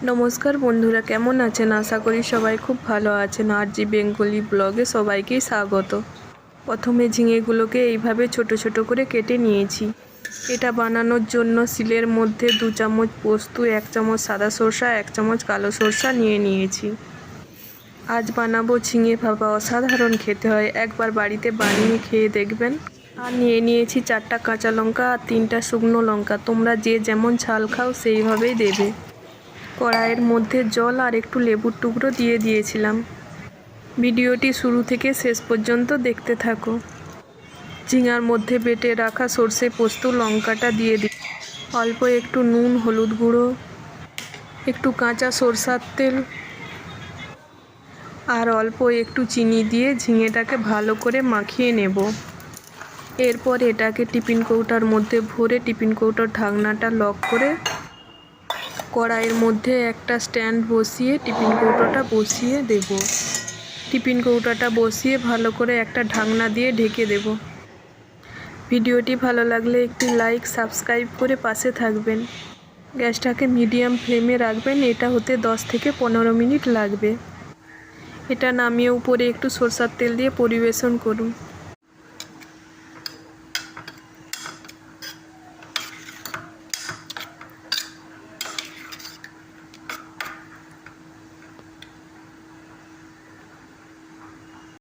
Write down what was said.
নমস্কার বন্ধুরা, কেমন আছেন? আশা করি সবাই খুব ভালো আছেন। RG বেঙ্গলি ব্লগে সবাইকেই স্বাগত। প্রথমে ঝিঙেগুলোকে এইভাবে ছোট ছোট করে কেটে নিয়েছি। এটা বানানোর জন্য শিলের মধ্যে 2 চামচ পোস্ত, 1 চামচ সাদা সরষা, 1 চামচ কালো সরষা নিয়ে নিয়েছি। আজ বানাবো ঝিঙে ভাপা, অসাধারণ খেতে হয়, একবার বাড়িতে বানিয়ে খেয়ে দেখবেন। আর নিয়ে নিয়েছি 4টা কাঁচা লঙ্কা আর 3টা শুকনো লঙ্কা। তোমরা যে যেমন ঝাল খাও সেইভাবেই দেবে। কড়াইয়ের মধ্যে জল আর একটু লেবুর টুকরো দিয়ে দিয়েছিলাম। ভিডিওটি শুরু থেকে শেষ পর্যন্ত দেখতে থাকো। ঝিঙার মধ্যে বেটে রাখা সর্ষে পোস্ত লঙ্কাটা দিয়ে দিই। অল্প একটু নুন, হলুদ গুঁড়ো, একটু কাঁচা সরষার তেল আর অল্প একটু চিনি দিয়ে ঝিঙেটাকে ভালো করে মাখিয়ে নেব। এরপর এটাকে টিফিন কৌটার মধ্যে ভরে টিফিন কৌটার ঢাকনাটা লক করে কড়াইয়ের মধ্যে একটা স্ট্যান্ড বসিয়ে টিফিন কৌটোটা বসিয়ে দেব। টিফিন কৌটাটা বসিয়ে ভালো করে একটা ঢাকনা দিয়ে ঢেকে দেব। ভিডিওটি ভালো লাগলে একটি লাইক, সাবস্ক্রাইব করে পাশে থাকবেন। গ্যাসটাকে মিডিয়াম ফ্লেমে রাখবেন। এটা হতে 10 থেকে 15 মিনিট লাগবে। এটা নামিয়ে উপরে একটু সরষার তেল দিয়ে পরিবেশন করুন।